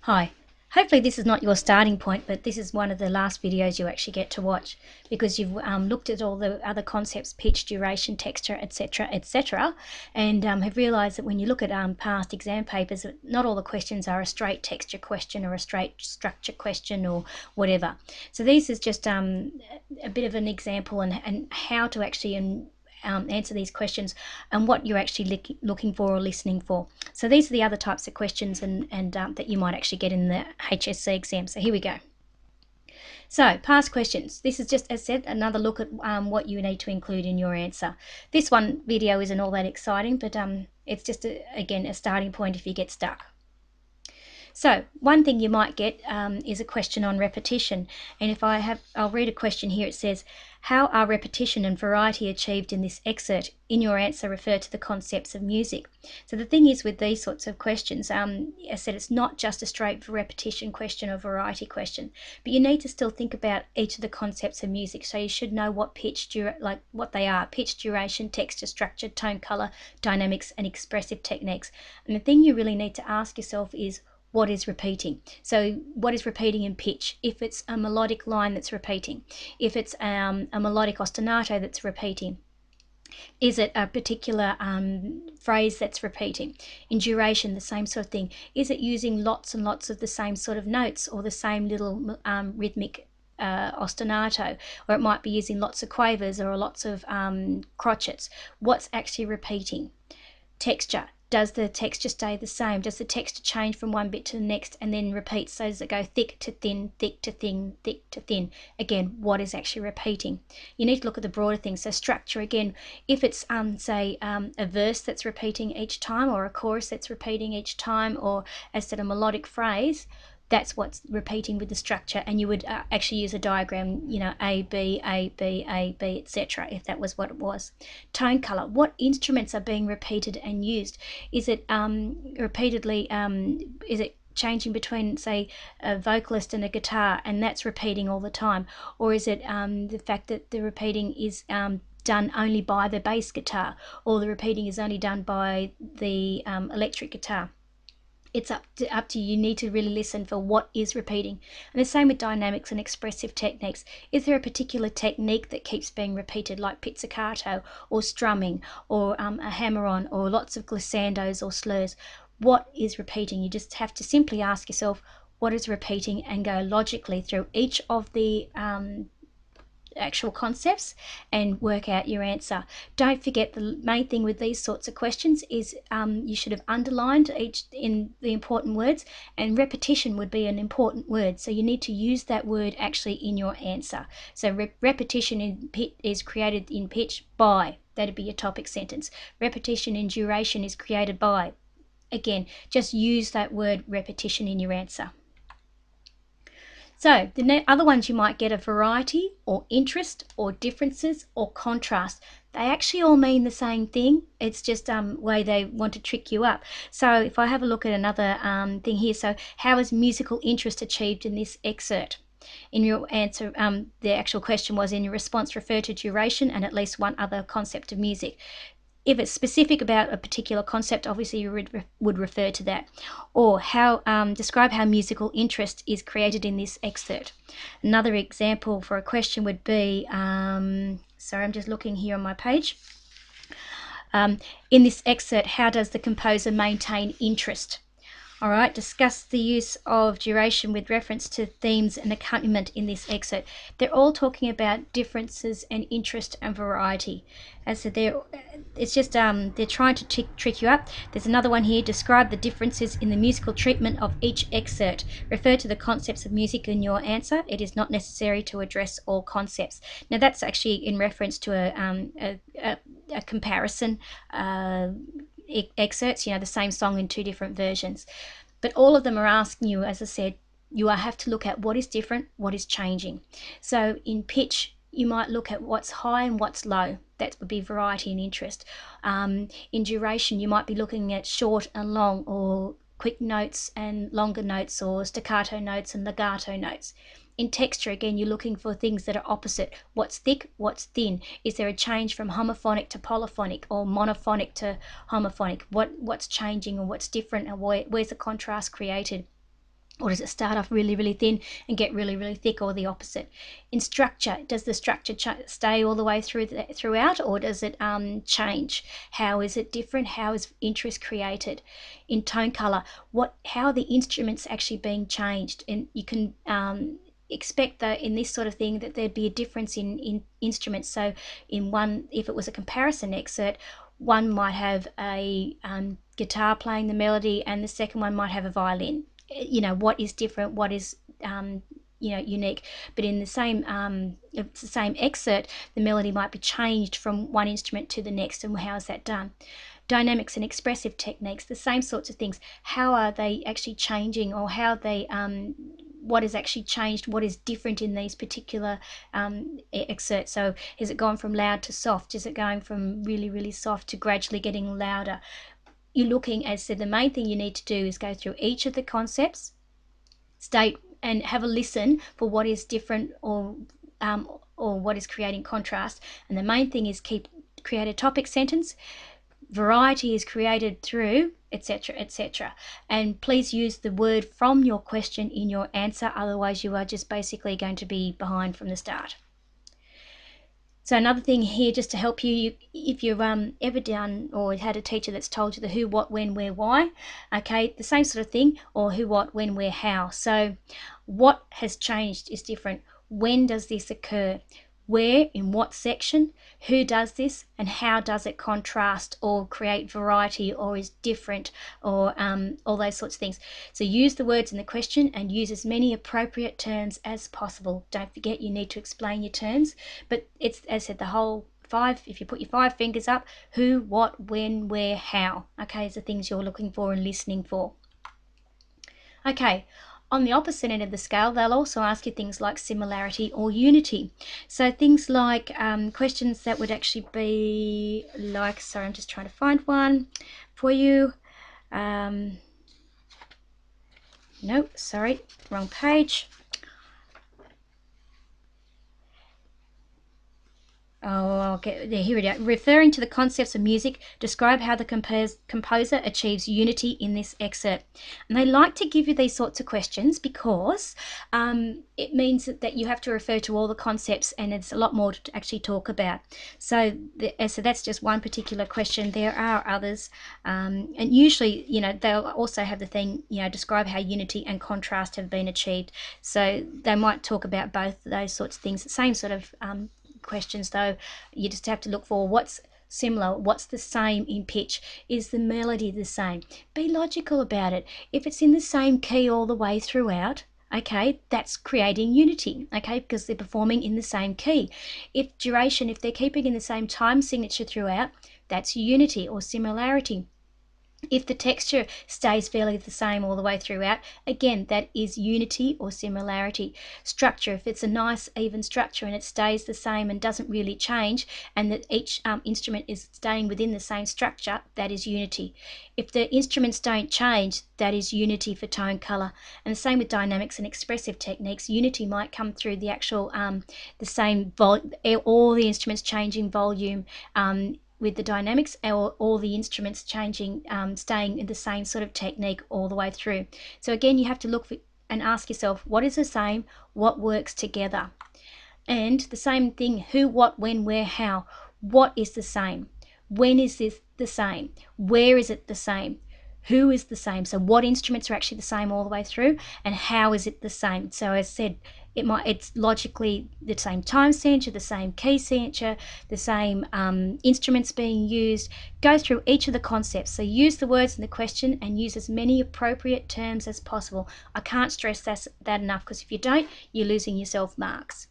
Hi. Hopefully this is not your starting point, but this is one of the last videos you actually get to watch because you've looked at all the other concepts, pitch, duration, texture, etc., and have realised that when you look at past exam papers, not all the questions are a straight texture question or a straight structure question or whatever. So this is just a bit of an example and how to actually answer these questions and what you're actually looking for or listening for. So these are the other types of questions and that you might actually get in the HSC exam. So here we go. So past questions. This is just, as said, another look at what you need to include in your answer. This one video isn't all that exciting, but it's just, again, a starting point if you get stuck. So one thing you might get is a question on repetition. And if I'll read a question here. It says, how are repetition and variety achieved in this excerpt? In your answer, refer to the concepts of music. So the thing is with these sorts of questions, I said it's not just a straight repetition question or variety question, but you need to still think about each of the concepts of music. So you should know what what they are: pitch, duration, texture, structure, tone, color, dynamics, and expressive techniques. And the thing you really need to ask yourself is, what is repeating? So what is repeating in pitch? If it's a melodic line that's repeating, if it's a melodic ostinato that's repeating, is it a particular phrase that's repeating? In duration, the same sort of thing. Is it using lots and lots of the same sort of notes or the same little rhythmic ostinato, or it might be using lots of quavers or lots of crotchets? What's actually repeating? Texture. Does the texture stay the same? Does the texture change from one bit to the next and then repeat? So does it go thick to thin, thick to thin, thick to thin? Again, what is actually repeating? You need to look at the broader things. So structure, again, if it's say a verse that's repeating each time, or a chorus that's repeating each time, or as said, a melodic phrase, that's what's repeating with the structure. And you would actually use a diagram, you know, A, B, A, B, A, B, etc., if that was what it was. Tone color. What instruments are being repeated and used? Is it repeatedly, is it changing between, say, a vocalist and a guitar, and that's repeating all the time? Or is it the fact that the repeating is done only by the bass guitar, or the repeating is only done by the electric guitar? It's up to you. You need to really listen for what is repeating. And the same with dynamics and expressive techniques. Is there a particular technique that keeps being repeated, like pizzicato or strumming or a hammer-on or lots of glissandos or slurs? What is repeating? You just have to simply ask yourself what is repeating and go logically through each of the actual concepts and work out your answer. Don't forget, the main thing with these sorts of questions is you should have underlined each in the important words, and repetition would be an important word, so you need to use that word actually in your answer. So repetition in is created in pitch by, that'd be your topic sentence. Repetition in duration is created by. Again, just use that word repetition in your answer. So the other ones you might get are variety or interest or differences or contrast. They actually all mean the same thing. It's just way they want to trick you up. So if I have a look at another thing here, so how is musical interest achieved in this excerpt? In your answer, the actual question was, in your response, refer to duration and at least one other concept of music. If it's specific about a particular concept, obviously you would refer to that. Or how describe how musical interest is created in this excerpt. Another example for a question would be, sorry, I'm just looking here on my page. In this excerpt, how does the composer maintain interest? All right, discuss the use of duration with reference to themes and accompaniment in this excerpt. They're all talking about differences and interest and variety. As so it's just they're trying to trick you up. There's another one here. Describe the differences in the musical treatment of each excerpt. Refer to the concepts of music in your answer. It is not necessary to address all concepts. Now that's actually in reference to a comparison excerpts, you know, the same song in two different versions. But all of them are asking you, as I said, you have to look at what is different, what is changing. So in pitch, you might look at what's high and what's low. That would be variety and interest. In duration, you might be looking at short and long, or quick notes and longer notes, or staccato notes and legato notes. In texture, again, you're looking for things that are opposite. What's thick, what's thin? Is there a change from homophonic to polyphonic, or monophonic to homophonic? What's changing or what's different, and where's the contrast created? Or does it start off really, really thin and get really, really thick, or the opposite? In structure, does the structure stay all the way throughout, or does it change? How is it different? How is interest created? In tone color, how are the instruments actually being changed? And you can expect that in this sort of thing that there'd be a difference in instruments. So in one, if it was a comparison excerpt, one might have a guitar playing the melody and the second one might have a violin. What is different, what is unique. But in the same excerpt, the melody might be changed from one instrument to the next. And how is that done? Dynamics and expressive techniques, the same sorts of things. How are they actually changing, or how they what is actually changed, what is different in these particular excerpts? So is it gone from loud to soft? Is it going from really, really soft to gradually getting louder? You're looking, as I said, the main thing you need to do is go through each of the concepts, state and have a listen for what is different, or what is creating contrast. And the main thing is create a topic sentence. Variety is created through, etc., etc. And please use the word from your question in your answer, otherwise you are just basically going to be behind from the start. So another thing here, just to help you, if you've ever done or had a teacher that's told you the who, what, when, where, why, okay, the same sort of thing, or who, what, when, where, how. So what has changed is different. When does this occur? Where, in what section, who does this, and how does it contrast or create variety, or is different, or all those sorts of things. So use the words in the question and use as many appropriate terms as possible. Don't forget, you need to explain your terms, but it's, as I said, the whole 5, if you put your 5 fingers up, who, what, when, where, how, okay, is the things you're looking for and listening for. Okay, on the opposite end of the scale, they'll also ask you things like similarity or unity. So things like questions that would actually be like, sorry, I'm just trying to find one for you. Nope, sorry, wrong page. Oh, I'll get there. Here we go. Referring to the concepts of music, describe how the composer achieves unity in this excerpt. And they like to give you these sorts of questions because it means that you have to refer to all the concepts, and it's a lot more to actually talk about. So that's just one particular question. There are others, and usually, they'll also have the thing, describe how unity and contrast have been achieved. So they might talk about both those sorts of things. The same sort of questions, though. You just have to look for what's similar, what's the same in pitch, is the melody the same. Be logical about it. If it's in the same key all the way throughout, okay, that's creating unity, okay, because they're performing in the same key. If they're keeping in the same time signature throughout, that's unity or similarity. If the texture stays fairly the same all the way throughout, again, that is unity or similarity. Structure, if it's a nice even structure and it stays the same and doesn't really change, and that each instrument is staying within the same structure, that is unity. If the instruments don't change, that is unity for tone color. And the same with dynamics and expressive techniques. Unity might come through the actual the same all the instruments changing volume, with the dynamics, or all the instruments changing, staying in the same sort of technique all the way through. So again, you have to look for and ask yourself, what is the same, what works together? And the same thing, who, what, when, where, how. What is the same? When is this the same? Where is it the same? Who is the same? So what instruments are actually the same all the way through, and how is it the same? So as I said, it's logically the same time signature, the same key signature, the same instruments being used. Go through each of the concepts. So use the words in the question and use as many appropriate terms as possible. I can't stress that enough, because if you don't, you're losing yourself marks.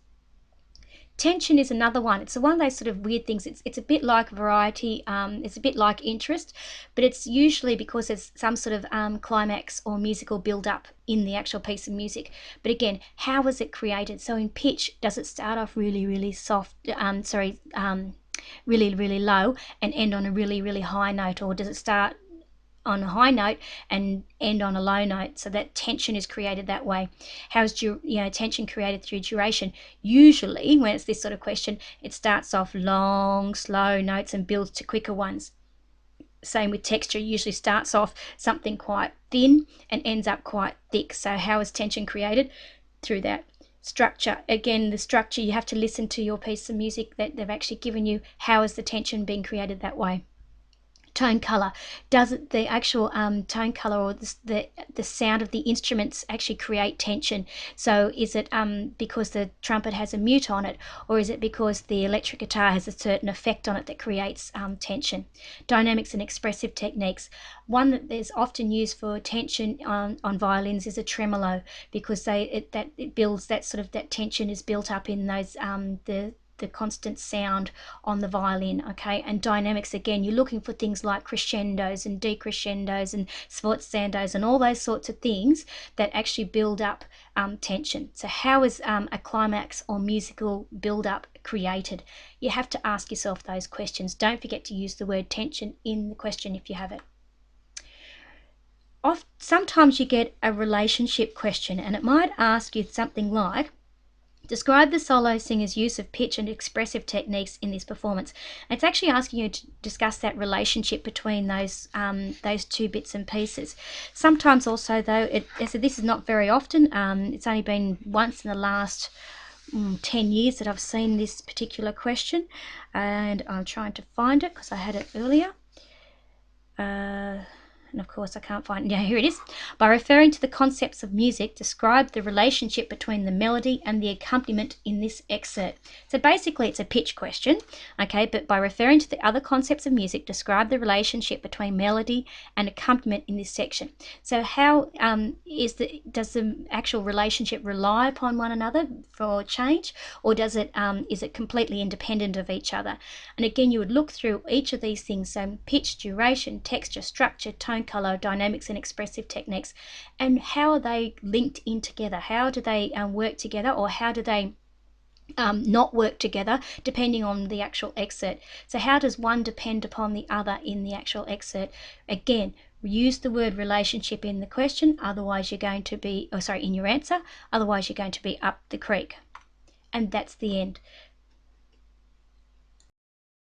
Tension is another one. It's one of those sort of weird things. It's a bit like variety. It's a bit like interest, but it's usually because there's some sort of climax or musical build-up in the actual piece of music. But again, how was it created? So in pitch, does it start off really, really soft? Really, really low and end on a really, really high note, or does it start on a high note and end on a low note? So that tension is created that way. How is tension created? Through duration. Usually when it's this sort of question, it starts off long, slow notes and builds to quicker ones. Same with texture, usually starts off something quite thin and ends up quite thick. So how is tension created? Through that. Structure, again, the structure, you have to listen to your piece of music that they've actually given you. How is the tension being created that way? Tone color, does it, the actual tone color or the sound of the instruments actually create tension? So is it because the trumpet has a mute on it, or is it because the electric guitar has a certain effect on it that creates tension? Dynamics and expressive techniques, one that is often used for tension on violins is a tremolo, because it builds that sort of, that tension is built up in those the constant sound on the violin. Okay, and dynamics, again, you're looking for things like crescendos and decrescendos and sforzandos and all those sorts of things that actually build up tension. So how is a climax or musical build up created? You have to ask yourself those questions. Don't forget to use the word tension in the question if you have it. Sometimes you get a relationship question, and it might ask you something like, describe the solo singer's use of pitch and expressive techniques in this performance. And it's actually asking you to discuss that relationship between those two bits and pieces. Sometimes also, though, so this is not very often. It's only been once in the last 10 years that I've seen this particular question, and I'm trying to find it because I had it earlier. And of course I can't find it. Yeah, here it is. By referring to the concepts of music, describe the relationship between the melody and the accompaniment in this excerpt. So basically it's a pitch question, okay, but by referring to the other concepts of music, describe the relationship between melody and accompaniment in this section. So how does the actual relationship rely upon one another for change, or is it completely independent of each other? And again, you would look through each of these things, so pitch, duration, texture, structure, tone color, dynamics and expressive techniques, and how are they linked in together? How do they work together, or how do they not work together, depending on the actual excerpt? So how does one depend upon the other in the actual excerpt? Again, use the word relationship in the question, otherwise you're going to be, in your answer, otherwise you're going to be up the creek. And that's the end.